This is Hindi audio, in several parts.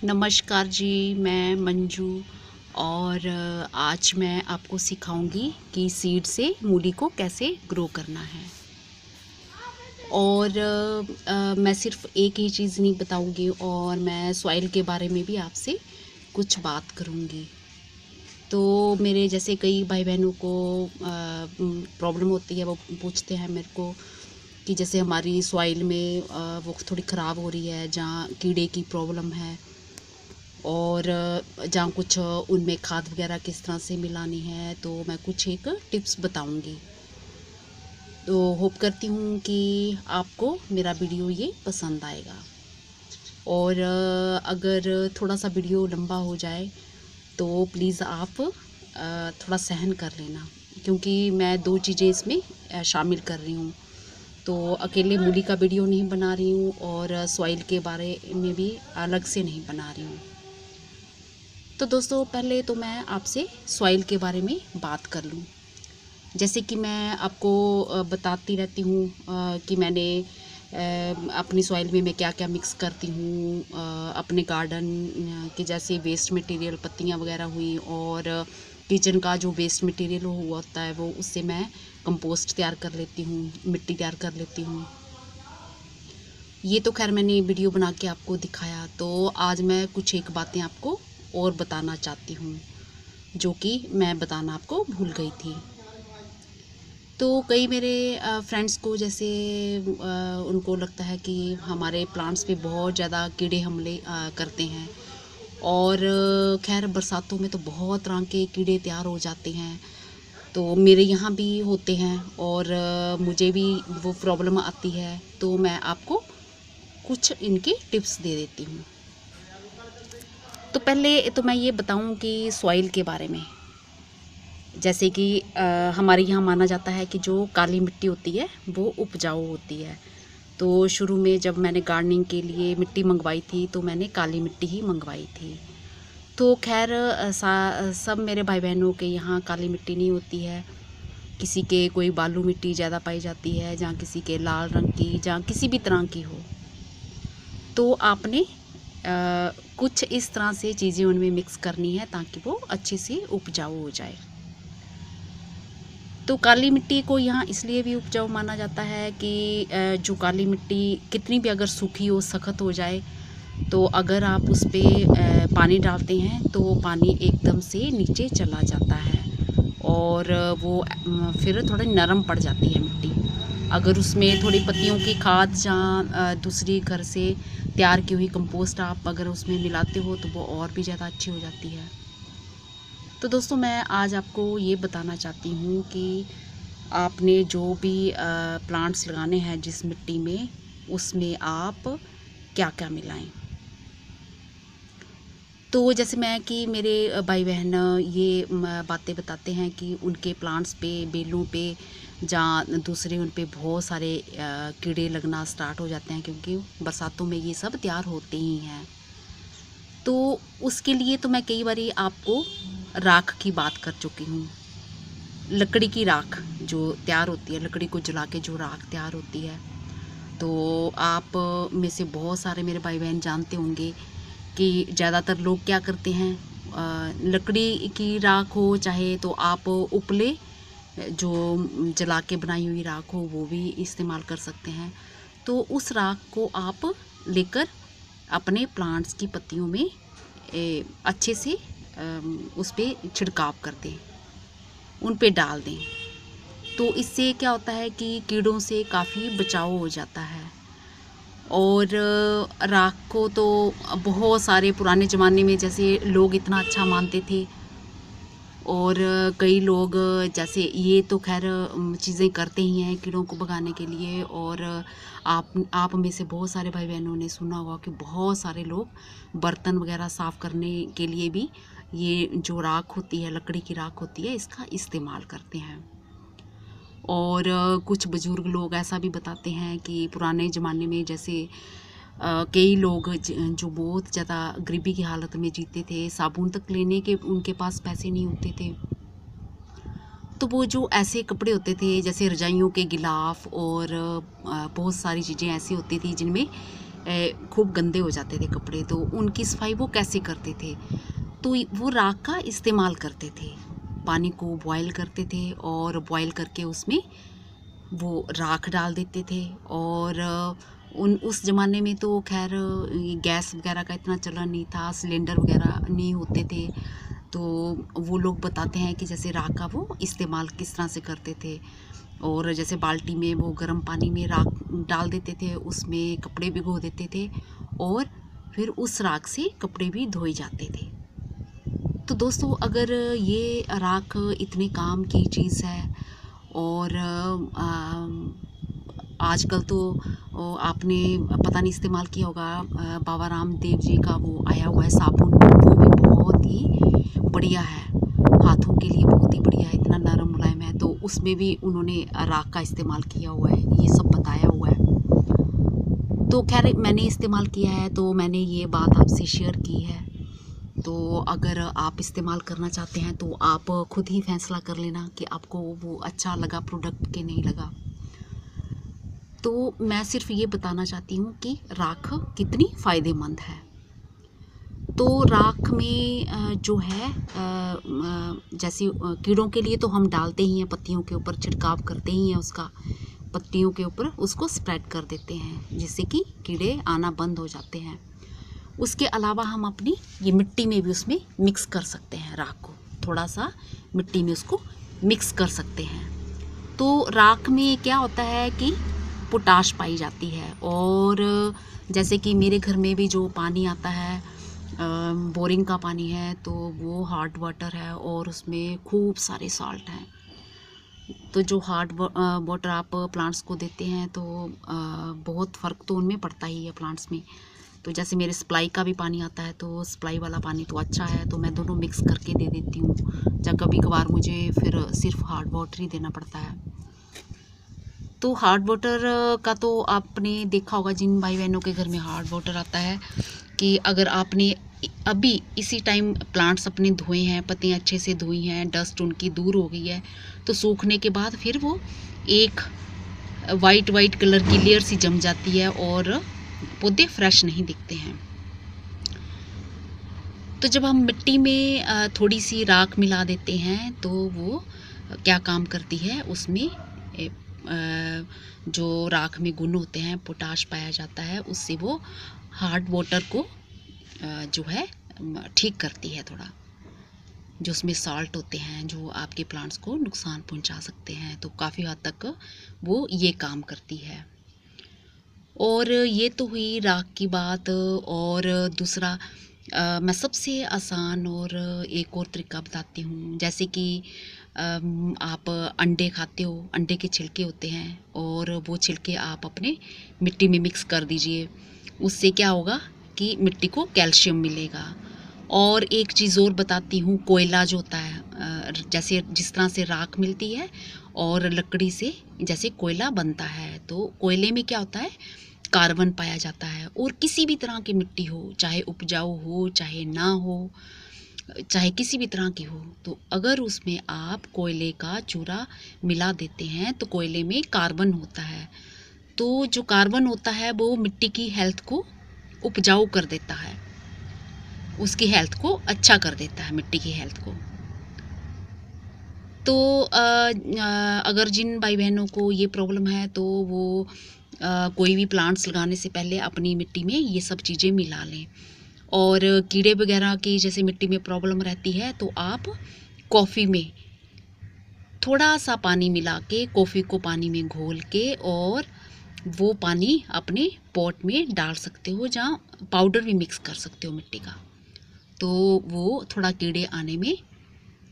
नमस्कार जी, मैं मंजू और आज मैं आपको सिखाऊंगी कि सीड से मूली को कैसे ग्रो करना है। और मैं सिर्फ एक ही चीज़ नहीं बताऊंगी और मैं सॉइल के बारे में भी आपसे कुछ बात करूंगी। तो मेरे जैसे कई भाई बहनों को प्रॉब्लम होती है, वो पूछते हैं मेरे को कि जैसे हमारी सॉइल में वो थोड़ी ख़राब हो रही है, जहाँ कीड़े की प्रॉब्लम है और जहाँ कुछ उनमें खाद वगैरह किस तरह से मिलानी है, तो मैं कुछ एक टिप्स बताऊंगी। तो होप करती हूँ कि आपको मेरा वीडियो ये पसंद आएगा। और अगर थोड़ा सा वीडियो लंबा हो जाए तो प्लीज़ आप थोड़ा सहन कर लेना, क्योंकि मैं दो चीज़ें इसमें शामिल कर रही हूँ। तो अकेले मूली का वीडियो नहीं बना रही हूँ और सॉइल के बारे में भी अलग से नहीं बना रही हूँ। तो दोस्तों, पहले तो मैं आपसे सॉइल के बारे में बात कर लूँ। जैसे कि मैं आपको बताती रहती हूँ कि मैंने अपनी सॉइल में मैं क्या क्या मिक्स करती हूँ। अपने गार्डन के जैसे वेस्ट मटेरियल, पत्तियाँ वगैरह हुई, और किचन का जो वेस्ट मटेरियल हुआ होता है, वो उससे मैं कंपोस्ट तैयार कर लेती हूँ, मिट्टी तैयार कर लेती हूँ। ये तो खैर मैंने वीडियो बना के आपको दिखाया। तो आज मैं कुछ एक बातें आपको और बताना चाहती हूँ, जो कि मैं बताना आपको भूल गई थी। तो कई मेरे फ्रेंड्स को जैसे उनको लगता है कि हमारे प्लांट्स पे बहुत ज़्यादा कीड़े हमले करते हैं। और खैर बरसातों में तो बहुत तरह के कीड़े तैयार हो जाते हैं, तो मेरे यहाँ भी होते हैं और मुझे भी वो प्रॉब्लम आती है। तो मैं आपको कुछ इनके टिप्स दे देती हूँ। तो पहले तो मैं ये बताऊँ कि सॉइल के बारे में। जैसे कि हमारे यहाँ माना जाता है कि जो काली मिट्टी होती है वो उपजाऊ होती है। तो शुरू में जब मैंने गार्डनिंग के लिए मिट्टी मंगवाई थी, तो मैंने काली मिट्टी ही मंगवाई थी। तो खैर सब मेरे भाई बहनों के यहाँ काली मिट्टी नहीं होती है। किसी के कोई बालू मिट्टी ज़्यादा पाई जाती है, जहाँ किसी के लाल रंग की, जहाँ किसी भी तरह की हो। तो आपने कुछ इस तरह से चीज़ें उनमें मिक्स करनी है ताकि वो अच्छे से उपजाऊ हो जाए। तो काली मिट्टी को यहाँ इसलिए भी उपजाऊ माना जाता है कि जो काली मिट्टी कितनी भी अगर सूखी हो, सख्त हो जाए, तो अगर आप उस पर पानी डालते हैं तो वो पानी एकदम से नीचे चला जाता है और वो फिर थोड़ी नरम पड़ जाती है मिट्टी। अगर उसमें थोड़ी पत्तियों की खाद या दूसरी घर से तैयार की हुई कंपोस्ट आप अगर उसमें मिलाते हो, तो वो और भी ज़्यादा अच्छी हो जाती है। तो दोस्तों, मैं आज आपको ये बताना चाहती हूँ कि आपने जो भी प्लांट्स लगाने हैं जिस मिट्टी में, उसमें आप क्या क्या मिलाएं। तो जैसे मैं कि मेरे भाई बहन ये बातें बताते हैं कि उनके प्लांट्स पे, बेलों पे, जहाँ दूसरे उन पे बहुत सारे कीड़े लगना स्टार्ट हो जाते हैं, क्योंकि बरसातों में ये सब तैयार होते ही हैं। तो उसके लिए तो मैं कई बार आपको राख की बात कर चुकी हूँ। लकड़ी की राख जो तैयार होती है, लकड़ी को जला के जो राख तैयार होती है, तो आप में से बहुत सारे मेरे भाई बहन जानते होंगे कि ज़्यादातर लोग क्या करते हैं, लकड़ी की राख हो चाहे तो आप उपले जो जला के बनाई हुई राख हो वो भी इस्तेमाल कर सकते हैं। तो उस राख को आप लेकर अपने प्लांट्स की पत्तियों में अच्छे से उस पर छिड़काव कर दें, उन पे डाल दें। तो इससे क्या होता है कि कीड़ों से काफ़ी बचाव हो जाता है। और राख को तो बहुत सारे पुराने ज़माने में जैसे लोग इतना अच्छा मानते थे, और कई लोग जैसे ये तो खैर चीज़ें करते ही हैं कीड़ों को भगाने के लिए। और आप में से बहुत सारे भाई बहनों ने सुना होगा कि बहुत सारे लोग बर्तन वगैरह साफ़ करने के लिए भी ये जो राख होती है, लकड़ी की राख होती है, इसका इस्तेमाल करते हैं। और कुछ बुज़ुर्ग लोग ऐसा भी बताते हैं कि पुराने ज़माने में जैसे कई लोग जो बहुत ज़्यादा गरीबी की हालत में जीते थे, साबुन तक लेने के उनके पास पैसे नहीं होते थे, तो वो जो ऐसे कपड़े होते थे जैसे रजाइयों के गिलाफ और बहुत सारी चीज़ें ऐसी होती थी जिनमें खूब गंदे हो जाते थे कपड़े, तो उनकी सफाई वो कैसे करते थे? तो वो राख का इस्तेमाल करते थे। पानी को बॉयल करते थे और बॉयल करके उसमें वो राख डाल देते थे। और उस ज़माने में तो खैर ये गैस वगैरह का इतना चलन नहीं था, सिलेंडर वगैरह नहीं होते थे। तो वो लोग बताते हैं कि जैसे राख का वो इस्तेमाल किस तरह से करते थे। और जैसे बाल्टी में वो गर्म पानी में राख डाल देते थे, उसमें कपड़े भिगो देते थे और फिर उस राख से कपड़े भी धोए जाते थे। तो दोस्तों, अगर ये राख इतने काम की चीज़ है और आजकल तो आपने पता नहीं इस्तेमाल किया होगा, बाबा रामदेव जी का वो आया हुआ है साबुन, वो भी बहुत ही बढ़िया है, हाथों के लिए बहुत ही बढ़िया है, इतना नरम मुलायम है। तो उसमें भी उन्होंने राख का इस्तेमाल किया हुआ है, ये सब बताया हुआ है। तो खैर मैंने इस्तेमाल किया है तो मैंने ये बात आपसे शेयर की है। तो अगर आप इस्तेमाल करना चाहते हैं तो आप खुद ही फैसला कर लेना कि आपको वो अच्छा लगा प्रोडक्ट कि नहीं लगा। तो मैं सिर्फ ये बताना चाहती हूँ कि राख कितनी फ़ायदेमंद है। तो राख में जो है जैसे कीड़ों के लिए तो हम डालते ही हैं, पत्तियों के ऊपर छिड़काव करते ही हैं उसका, पत्तियों के ऊपर उसको स्प्रेड कर देते हैं जिससे कि कीड़े आना बंद हो जाते हैं। उसके अलावा हम अपनी ये मिट्टी में भी उसमें मिक्स कर सकते हैं राख को, थोड़ा सा मिट्टी में उसको मिक्स कर सकते हैं। तो राख में क्या होता है कि पोटाश पाई जाती है। और जैसे कि मेरे घर में भी जो पानी आता है बोरिंग का पानी है, तो वो हार्ड वाटर है और उसमें खूब सारे साल्ट हैं। तो जो हार्ड वाटर आप प्लांट्स को देते हैं तो बहुत फ़र्क तो उनमें पड़ता ही है प्लांट्स में। तो जैसे मेरे सप्लाई का भी पानी आता है तो सप्लाई वाला पानी तो अच्छा है, तो मैं दोनों मिक्स करके दे देती हूँ। जब कभी कभार मुझे फिर सिर्फ हार्ड वाटर ही देना पड़ता है। तो हार्ड वाटर का तो आपने देखा होगा, जिन भाई बहनों के घर में हार्ड वाटर आता है, कि अगर आपने अभी इसी टाइम प्लांट्स अपने धोए हैं, पत्तियाँ अच्छे से धोई हैं, डस्ट उनकी दूर हो गई है, तो सूखने के बाद फिर वो एक वाइट कलर की लेयर सी जम जाती है और पौधे फ्रेश नहीं दिखते हैं। तो जब हम मिट्टी में थोड़ी सी राख मिला देते हैं तो वो क्या काम करती है, उसमें जो राख में गुण होते हैं, पोटाश पाया जाता है, उससे वो हार्ड वाटर को जो है ठीक करती है। थोड़ा जो उसमें साल्ट होते हैं जो आपके प्लांट्स को नुकसान पहुंचा सकते हैं, तो काफ़ी हद तक वो ये काम करती है। और ये तो हुई राख की बात। और दूसरा मैं सबसे आसान और एक और तरीका बताती हूँ। जैसे कि आप अंडे खाते हो, अंडे के छिलके होते हैं और वो छिलके आप अपने मिट्टी में मिक्स कर दीजिए। उससे क्या होगा कि मिट्टी को कैल्शियम मिलेगा। और एक चीज़ और बताती हूँ, कोयला जो होता है, जैसे जिस तरह से राख मिलती है और लकड़ी से जैसे कोयला बनता है, तो कोयले में क्या होता है, कार्बन पाया जाता है। और किसी भी तरह की मिट्टी हो, चाहे उपजाऊ हो चाहे ना हो, चाहे किसी भी तरह की हो, तो अगर उसमें आप कोयले का चूरा मिला देते हैं तो कोयले में कार्बन होता है। तो जो कार्बन होता है वो मिट्टी की हेल्थ को उपजाऊ कर देता है, उसकी हेल्थ को अच्छा कर देता है, मिट्टी की हेल्थ को। तो अगर जिन भाई बहनों को ये प्रॉब्लम है तो वो कोई भी प्लांट्स लगाने से पहले अपनी मिट्टी में ये सब चीज़ें मिला लें। और कीड़े वगैरह की जैसे मिट्टी में प्रॉब्लम रहती है तो आप कॉफ़ी में थोड़ा सा पानी मिला के, कॉफ़ी को पानी में घोल के और वो पानी अपने पॉट में डाल सकते हो, जहाँ पाउडर भी मिक्स कर सकते हो मिट्टी का। तो वो थोड़ा कीड़े आने में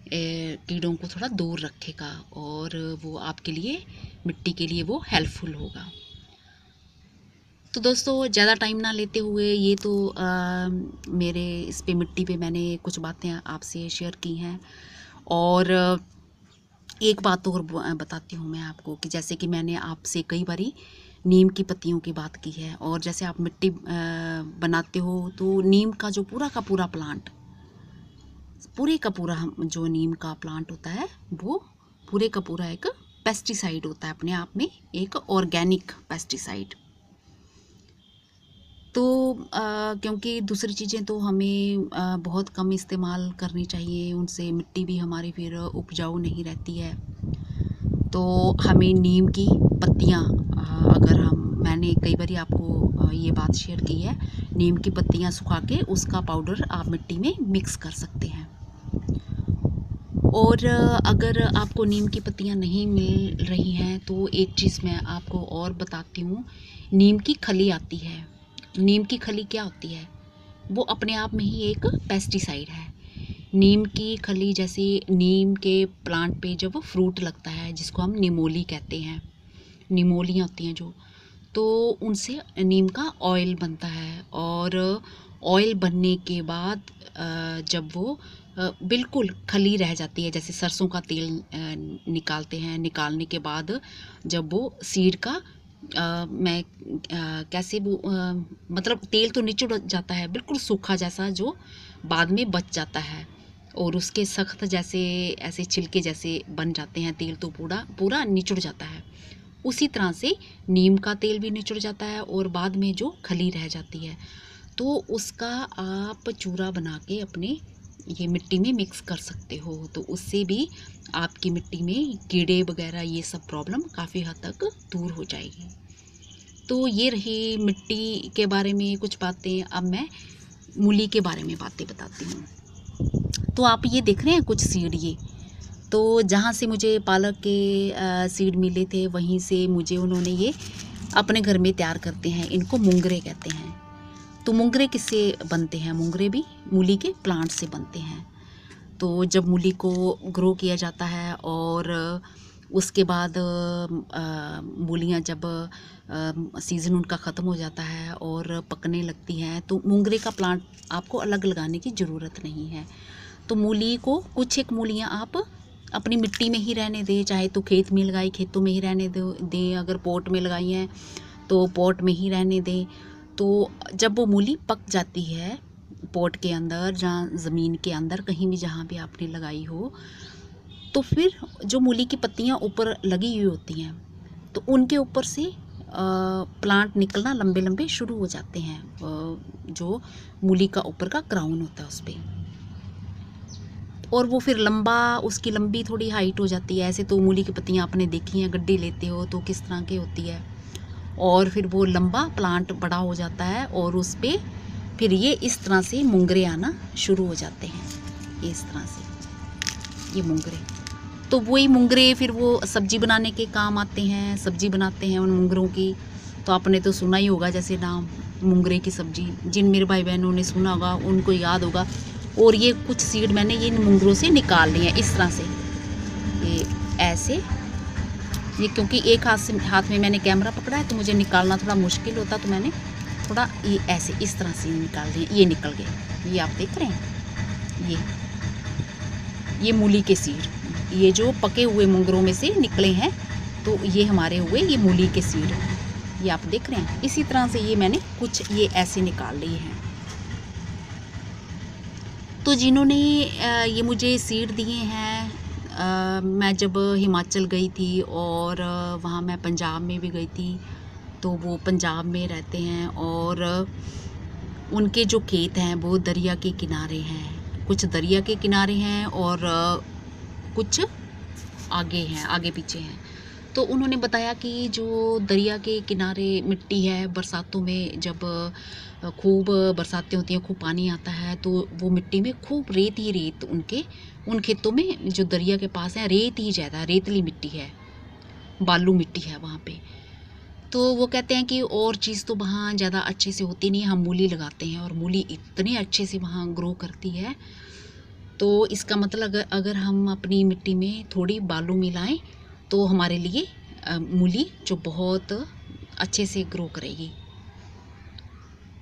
कीड़ों को थोड़ा दूर रखेगा और वो आपके लिए, मिट्टी के लिए वो हेल्पफुल होगा। तो दोस्तों, ज़्यादा टाइम ना लेते हुए ये तो मेरे इस पे मिट्टी पे मैंने कुछ बातें आपसे शेयर की हैं। और एक बात और बताती हूँ मैं आपको कि जैसे कि मैंने आपसे कई बारी नीम की पत्तियों की बात की है, और जैसे आप मिट्टी बनाते हो तो नीम का जो पूरा का पूरा प्लांट, पूरे का पूरा जो नीम का प्लांट होता है वो पूरे का पूरा एक पेस्टिसाइड होता है, अपने आप में एक ऑर्गेनिक पेस्टिसाइड। तो क्योंकि दूसरी चीज़ें तो हमें बहुत कम इस्तेमाल करनी चाहिए, उनसे मिट्टी भी हमारी फिर उपजाऊ नहीं रहती है। तो हमें नीम की पत्तियाँ, अगर मैंने कई बार आपको ये बात शेयर की है, नीम की पत्तियाँ सुखा के उसका पाउडर आप मिट्टी में मिक्स कर सकते हैं। और अगर आपको नीम की पत्तियाँ नहीं मिल रही हैं तो एक चीज़ मैं आपको और बताती हूँ। नीम की खली आती है। नीम की खली क्या होती है? वो अपने आप में ही एक पेस्टिसाइड है। नीम की खली, जैसे नीम के प्लांट पे जब फ्रूट लगता है जिसको हम निमोली कहते हैं, निमोलियाँ होती हैं जो, तो उनसे नीम का ऑयल बनता है। और ऑयल बनने के बाद जब वो बिल्कुल खली रह जाती है, जैसे सरसों का तेल निकालते हैं, निकालने के बाद जब वो सीड का मैं कैसे वो मतलब तेल तो निचुड़ जाता है, बिल्कुल सूखा जैसा जो बाद में बच जाता है, और उसके सख्त जैसे ऐसे छिलके जैसे बन जाते हैं, तेल तो पूरा पूरा निचुड़ जाता है। उसी तरह से नीम का तेल भी निचुड़ जाता है और बाद में जो खली रह जाती है तो उसका आप चूरा बना के अपने ये मिट्टी में मिक्स कर सकते हो। तो उससे भी आपकी मिट्टी में कीड़े वगैरह ये सब प्रॉब्लम काफ़ी हद तक दूर हो जाएगी। तो ये रही मिट्टी के बारे में कुछ बातें। अब मैं मूली के बारे में बातें बताती हूँ। तो आप ये देख रहे हैं कुछ सीड, ये तो जहाँ से मुझे पालक के सीड मिले थे वहीं से मुझे उन्होंने ये अपने घर में तैयार करते हैं। इनको मुंगरे कहते हैं। तो मुंगरे किससे बनते हैं? मुंगरे भी मूली के प्लांट से बनते हैं। तो जब मूली को ग्रो किया जाता है और उसके बाद मूलियाँ जब सीज़न उनका ख़त्म हो जाता है और पकने लगती हैं तो मुंगरे का प्लांट आपको अलग लगाने की ज़रूरत नहीं है। तो मूली को कुछ एक मूलियाँ आप अपनी मिट्टी में ही रहने दें, चाहे तो खेत में लगाई खेतों में ही रहने दें, अगर पॉट में लगाई हैं तो पॉट में ही रहने दें। तो जब वो मूली पक जाती है पॉट के अंदर, जहाँ ज़मीन के अंदर कहीं भी जहाँ भी आपने लगाई हो, तो फिर जो मूली की पत्तियाँ ऊपर लगी हुई होती हैं तो उनके ऊपर से प्लांट निकलना लंबे लंबे शुरू हो जाते हैं। जो मूली का ऊपर का क्राउन होता है उस पर, और वो फिर लंबा, उसकी लंबी थोड़ी हाइट हो जाती है। ऐसे तो मूली की पत्तियाँ आपने देखी हैं, गड्ढे लेते हो तो किस तरह की होती है, और फिर वो लंबा प्लांट बड़ा हो जाता है और उस पर फिर ये इस तरह से मुंगरे आना शुरू हो जाते हैं। इस तरह से ये मुंगरे, तो वही मुंगरे फिर वो सब्जी बनाने के काम आते हैं, सब्जी बनाते हैं उन मुंगरों की। तो आपने तो सुना ही होगा जैसे नाम मुंगरे की सब्जी, जिन मेरे भाई बहनों ने सुना होगा उनको याद होगा। और ये कुछ सीड मैंने ये मुंगरों से निकाल लिए हैं इस तरह से, ये ऐसे, ये क्योंकि एक हाथ में मैंने कैमरा पकड़ा है तो मुझे निकालना थोड़ा मुश्किल होता, तो मैंने थोड़ा ये ऐसे इस तरह से निकाल दिए। ये निकल गए, ये आप देख रहे हैं, ये मूली के सीड, ये जो पके हुए मुंगरों में से निकले हैं तो ये हमारे हुए ये मूली के सीड, ये आप देख रहे हैं। इसी तरह से ये मैंने कुछ ये ऐसे निकाल लिए हैं। तो जिन्होंने ये मुझे सीड दिए हैं, मैं जब हिमाचल गई थी और वहाँ मैं पंजाब में भी गई थी, तो वो पंजाब में रहते हैं और उनके जो खेत हैं वो दरिया के किनारे हैं। कुछ दरिया के किनारे हैं और कुछ आगे हैं, आगे पीछे हैं। तो उन्होंने बताया कि जो दरिया के किनारे मिट्टी है, बरसातों में जब खूब बरसातें होती हैं, खूब पानी आता है, तो वो मिट्टी में खूब रेत ही रेत, उन खेतों में जो दरिया के पास है रेत ही ज़्यादा, रेतली मिट्टी है, बालू मिट्टी है वहाँ पे। तो वो कहते हैं कि और चीज़ तो वहाँ ज़्यादा अच्छे से होती नहीं है, हम मूली लगाते हैं और मूली इतने अच्छे से वहाँ ग्रो करती है। तो इसका मतलब अगर हम अपनी मिट्टी में थोड़ी बालू मिलाएं तो हमारे लिए मूली जो बहुत अच्छे से ग्रो करेगी।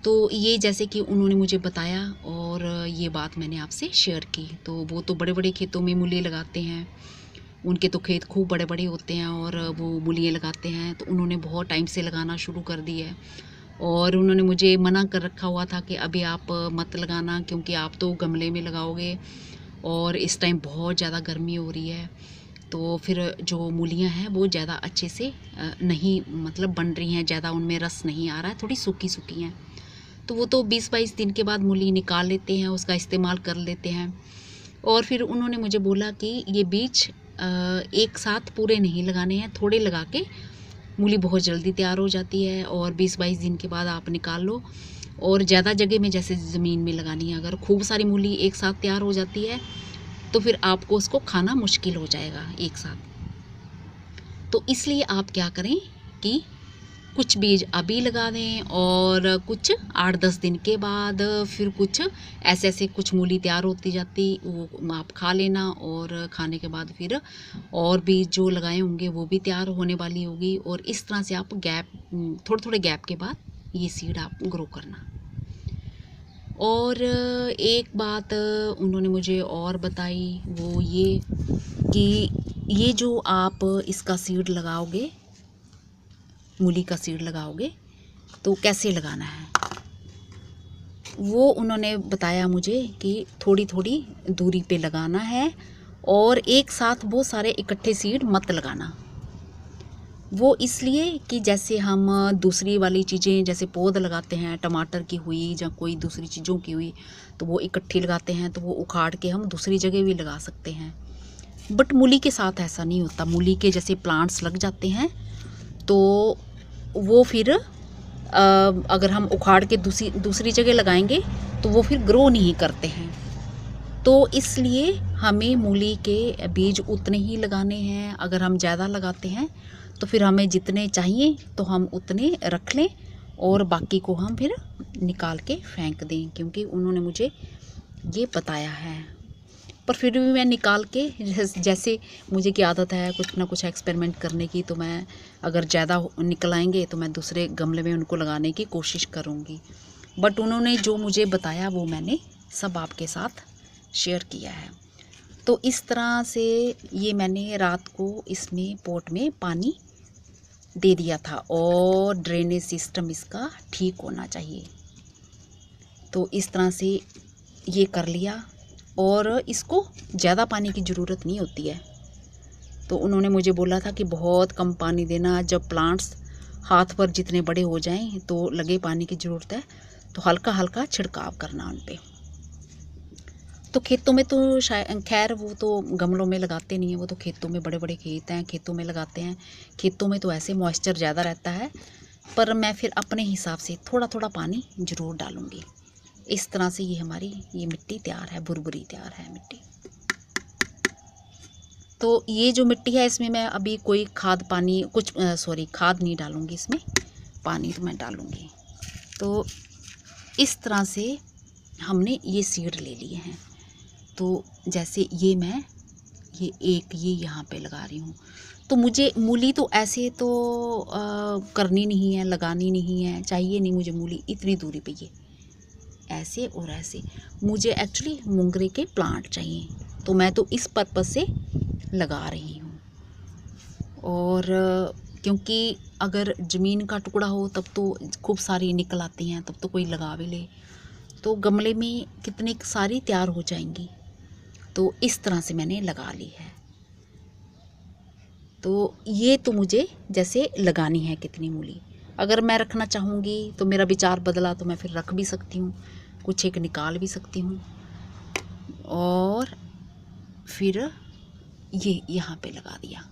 तो ये जैसे कि उन्होंने मुझे बताया और ये बात मैंने आपसे शेयर की। तो वो तो बड़े बड़े खेतों में मूली लगाते हैं, उनके तो खेत खूब बड़े बड़े होते हैं और वो मूलियाँ लगाते हैं। तो उन्होंने बहुत टाइम से लगाना शुरू कर दी है और उन्होंने मुझे मना कर रखा हुआ था कि अभी आप मत लगाना, क्योंकि आप तो गमले में लगाओगे और इस टाइम बहुत ज़्यादा गर्मी हो रही है, तो फिर जो मूलियाँ हैं वो ज़्यादा अच्छे से नहीं मतलब बन रही हैं, ज़्यादा उनमें रस नहीं आ रहा है, थोड़ी सूखी सूखी हैं। तो वो तो 20-22 दिन के बाद मूली निकाल लेते हैं, उसका इस्तेमाल कर लेते हैं। और फिर उन्होंने मुझे बोला कि ये बीज एक साथ पूरे नहीं लगाने हैं, थोड़े लगा के मूली बहुत जल्दी तैयार हो जाती है और 20-22 दिन के बाद आप निकाल लो। और ज़्यादा जगह में जैसे ज़मीन में लगानी है, अगर खूब सारी मूली एक साथ तैयार हो जाती है तो फिर आपको उसको खाना मुश्किल हो जाएगा एक साथ। तो इसलिए आप क्या करें कि कुछ बीज अभी लगा दें और कुछ 8-10 दिन के बाद फिर कुछ ऐसे कुछ मूली तैयार होती जाती, वो आप खा लेना और खाने के बाद फिर और बीज जो लगाए होंगे वो भी तैयार होने वाली होगी। और इस तरह से आप थोड़े थोड़े गैप के बाद ये सीड आप ग्रो करना। और एक बात उन्होंने मुझे और बताई, वो ये कि ये जो आप इसका सीड लगाओगे, मूली का सीड लगाओगे तो कैसे लगाना है, वो उन्होंने बताया मुझे कि थोड़ी थोड़ी दूरी पे लगाना है और एक साथ बहुत सारे इकट्ठे सीड मत लगाना। वो इसलिए कि जैसे हम दूसरी वाली चीज़ें जैसे पौध लगाते हैं, टमाटर की हुई या कोई दूसरी चीज़ों की हुई, तो वो इकट्ठी लगाते हैं तो वो उखाड़ के हम दूसरी जगह भी लगा सकते हैं। बट मूली के साथ ऐसा नहीं होता। मूली के जैसे प्लांट्स लग जाते हैं तो वो फिर अगर हम उखाड़ के दूसरी जगह लगाएंगे तो वो फिर ग्रो नहीं करते हैं। तो इसलिए हमें मूली के बीज उतने ही लगाने हैं। अगर हम ज़्यादा लगाते हैं तो फिर हमें जितने चाहिए तो हम उतने रख लें और बाकी को हम फिर निकाल के फेंक दें, क्योंकि उन्होंने मुझे ये बताया है। पर फिर भी मैं निकाल के, जैसे मुझे की आदत है कुछ ना कुछ एक्सपेरिमेंट करने की, तो मैं अगर ज़्यादा निकल आएंगे तो मैं दूसरे गमले में उनको लगाने की कोशिश करूँगी। बट उन्होंने जो मुझे बताया वो मैंने सब आपके साथ शेयर किया है। तो इस तरह से ये मैंने रात को इसमें पॉट में पानी दे दिया था और ड्रेनेज सिस्टम इसका ठीक होना चाहिए। तो इस तरह से ये कर लिया और इसको ज़्यादा पानी की ज़रूरत नहीं होती है। तो उन्होंने मुझे बोला था कि बहुत कम पानी देना, जब प्लांट्स हाथ पर जितने बड़े हो जाएं तो लगे पानी की ज़रूरत है तो हल्का हल्का छिड़काव करना उन पे। तो खेतों में तो शायद खैर वो तो गमलों में लगाते नहीं हैं, वो तो खेतों में, बड़े बड़े खेत हैं, खेतों में लगाते हैं। खेतों में तो ऐसे मॉइस्चर ज़्यादा रहता है, पर मैं फिर अपने हिसाब से थोड़ा थोड़ा पानी ज़रूर डालूँगी। इस तरह से ये हमारी ये मिट्टी तैयार है, भुरभुरी तैयार है मिट्टी। तो ये जो मिट्टी है इसमें मैं अभी कोई खाद पानी खाद नहीं डालूँगी, इसमें पानी तो मैं डालूँगी। तो इस तरह से हमने ये सीड ले लिए हैं। तो जैसे ये मैं ये यहाँ पे लगा रही हूँ। तो मुझे मूली तो ऐसे तो करनी नहीं है, लगानी नहीं है, चाहिए नहीं मुझे मूली इतनी दूरी पे, ये ऐसे और ऐसे। मुझे एक्चुअली मोंगरे के प्लांट चाहिए, तो मैं तो इस पर्पज़ से लगा रही हूँ। और क्योंकि अगर ज़मीन का टुकड़ा हो तब तो खूब सारी निकल आती हैं, तब तो कोई लगा भी ले तो गमले में कितनी सारी तैयार हो जाएंगी। तो इस तरह से मैंने लगा ली है। तो ये तो मुझे जैसे लगानी है कितनी मूली, अगर मैं रखना चाहूँगी तो मेरा विचार बदला तो मैं फिर रख भी सकती हूँ, कुछ एक निकाल भी सकती हूँ। और फिर ये यहाँ पे लगा दिया।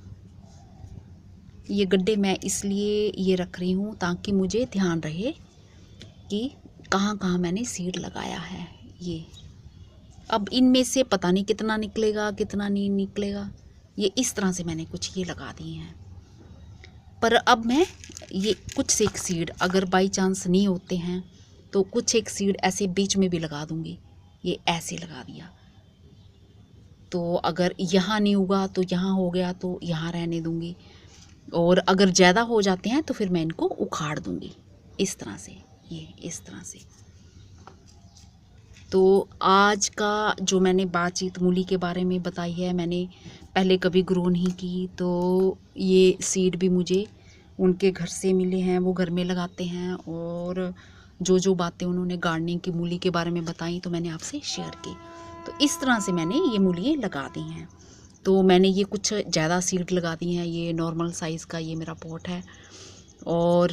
ये गड्ढे मैं इसलिए ये रख रही हूँ ताकि मुझे ध्यान रहे कि कहाँ कहाँ मैंने सीड लगाया है। ये अब इनमें से पता नहीं कितना निकलेगा कितना नहीं निकलेगा, ये इस तरह से मैंने कुछ ये लगा दिए हैं। पर अब मैं ये कुछ एक सीड अगर बाई चांस नहीं होते हैं तो कुछ एक सीड ऐसे बीच में भी लगा दूंगी। ये ऐसे लगा दिया, तो अगर यहाँ नहीं हुआ तो यहाँ हो गया तो यहाँ रहने दूंगी, और अगर ज़्यादा हो जाते हैं तो फिर मैं इनको उखाड़ दूंगी इस तरह से, ये इस तरह से। तो आज का जो मैंने बातचीत मूली के बारे में बताई है, मैंने पहले कभी ग्रो नहीं की, तो ये सीड भी मुझे उनके घर से मिले हैं, वो घर में लगाते हैं। और जो जो बातें उन्होंने गार्डनिंग की मूली के बारे में बताई तो मैंने आपसे शेयर की। तो इस तरह से मैंने ये मूली लगा दी हैं। तो मैंने ये कुछ ज़्यादा सीड लगा दी हैं, ये नॉर्मल साइज़ का ये मेरा पॉट है। और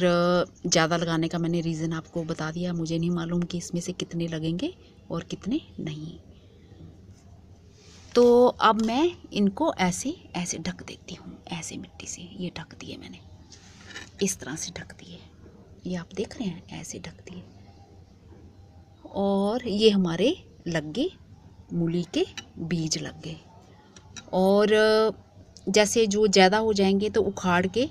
ज़्यादा लगाने का मैंने रीज़न आपको बता दिया। मुझे नहीं मालूम कि इसमें से कितने लगेंगे और कितने नहीं। तो अब मैं इनको ऐसे ऐसे ढक देती हूँ, ऐसे मिट्टी से। ये ढक दिए मैंने, इस तरह से ढक दिए। ये आप देख रहे हैं, ऐसे ढक दिए। और ये हमारे लग गए, मूली के बीज लग गए। और जैसे जो ज़्यादा हो जाएंगे तो उखाड़ के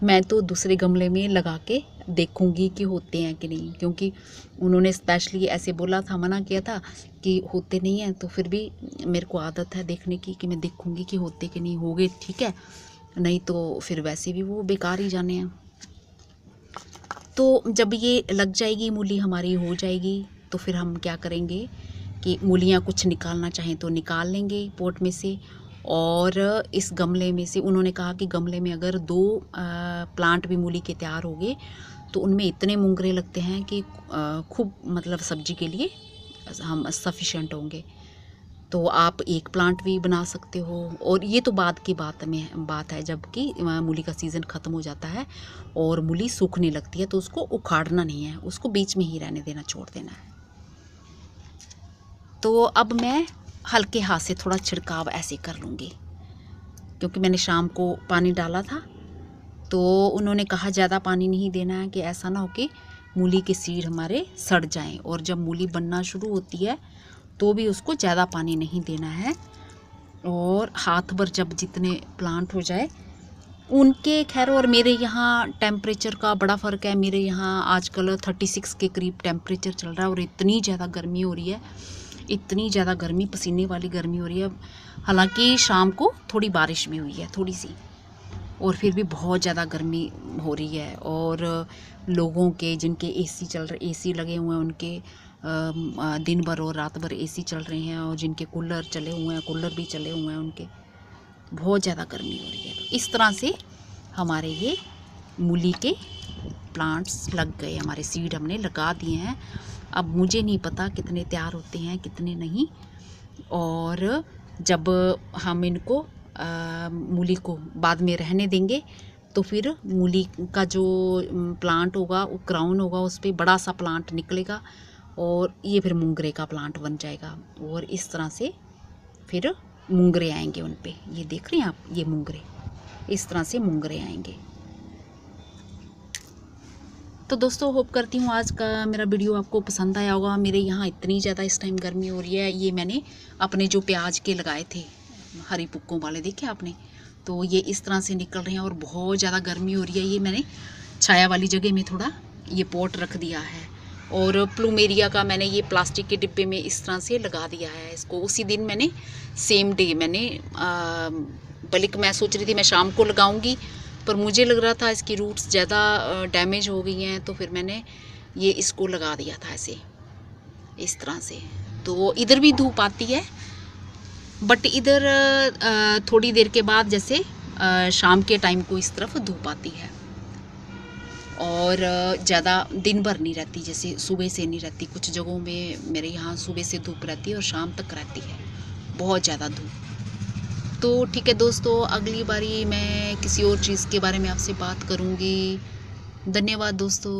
मैं तो दूसरे गमले में लगा के देखूंगी कि होते हैं कि नहीं, क्योंकि उन्होंने स्पेशली ऐसे बोला था, मना किया था कि होते नहीं हैं। तो फिर भी मेरे को आदत है देखने की, कि मैं देखूंगी कि होते कि नहीं। हो गए ठीक है, नहीं तो फिर वैसे भी वो बेकार ही जाने हैं। तो जब ये लग जाएगी, मूली हमारी हो जाएगी, तो फिर हम क्या करेंगे कि मूलियाँ कुछ निकालना चाहें तो निकाल लेंगे पोट में से। और इस गमले में से उन्होंने कहा कि गमले में अगर 2 प्लांट भी मूली के तैयार हो गए तो उनमें इतने मुंगरे लगते हैं कि खूब, मतलब सब्जी के लिए हम सफिशेंट होंगे। तो आप 1 प्लांट भी बना सकते हो। और ये तो बाद की बात है, जबकि मूली का सीज़न ख़त्म हो जाता है और मूली सूखने लगती है, तो उसको उखाड़ना नहीं है, उसको बीच में ही रहने देना, छोड़ देना है। तो अब मैं हल्के हाथ से थोड़ा छिड़काव ऐसे कर लूँगी, क्योंकि मैंने शाम को पानी डाला था। तो उन्होंने कहा ज़्यादा पानी नहीं देना है, कि ऐसा ना हो कि मूली के सीड हमारे सड़ जाएं। और जब मूली बनना शुरू होती है तो भी उसको ज़्यादा पानी नहीं देना है। और हाथ भर जब जितने प्लांट हो जाए उनके, खैर। और मेरे यहाँ टेम्परेचर का बड़ा फ़र्क है। मेरे यहाँ आजकल 36 के करीब टेम्परेचर चल रहा है और इतनी ज़्यादा गर्मी हो रही है, इतनी ज़्यादा गर्मी, पसीने वाली गर्मी हो रही है। हालांकि शाम को थोड़ी बारिश भी हुई है, थोड़ी सी, और फिर भी बहुत ज़्यादा गर्मी हो रही है। और लोगों के जिनके एसी लगे हुए हैं, उनके दिन भर और रात भर एसी चल रहे हैं। और जिनके कूलर चले हुए हैं, कूलर भी चले हुए हैं, उनके बहुत ज़्यादा गर्मी हो रही है। तो इस तरह से हमारे ये मूली के प्लांट्स लग गए, हमारे सीड हमने लगा दिए हैं। अब मुझे नहीं पता कितने तैयार होते हैं, कितने नहीं। और जब हम इनको मूली को बाद में रहने देंगे तो फिर मूली का जो प्लांट होगा, वो क्राउन होगा, उस पर बड़ा सा प्लांट निकलेगा और ये फिर मुंगरे का प्लांट बन जाएगा। और इस तरह से फिर मुंगरे आएंगे उन पे। ये देख रहे हैं आप, ये मुंगरे, इस तरह से मुंगरे आएंगे। तो दोस्तों, होप करती हूँ आज का मेरा वीडियो आपको पसंद आया होगा। मेरे यहाँ इतनी ज़्यादा इस टाइम गर्मी हो रही है। ये मैंने अपने जो प्याज के लगाए थे, हरी पुक्कों वाले, देखे आपने, तो ये इस तरह से निकल रहे हैं और बहुत ज़्यादा गर्मी हो रही है। ये मैंने छाया वाली जगह में थोड़ा ये पॉट रख दिया है। और प्लूमेरिया का मैंने ये प्लास्टिक के डिब्बे में इस तरह से लगा दिया है इसको। उसी दिन मैंने, सेम डे मैंने, बल्कि मैं सोच रही थी मैं शाम को लगाऊंगी, पर मुझे लग रहा था इसकी रूट्स ज़्यादा डैमेज हो गई हैं, तो फिर मैंने ये इसको लगा दिया था ऐसे, इस तरह से। तो इधर भी धूप आती है, बट इधर थोड़ी देर के बाद, जैसे शाम के टाइम को इस तरफ धूप आती है। और ज़्यादा दिन भर नहीं रहती, जैसे सुबह से नहीं रहती। कुछ जगहों में मेरे यहाँ सुबह से धूप रहती है और शाम तक रहती है बहुत ज़्यादा धूप। तो ठीक है दोस्तों, अगली बारी मैं किसी और चीज़ के बारे में आपसे बात करूँगी। धन्यवाद दोस्तों।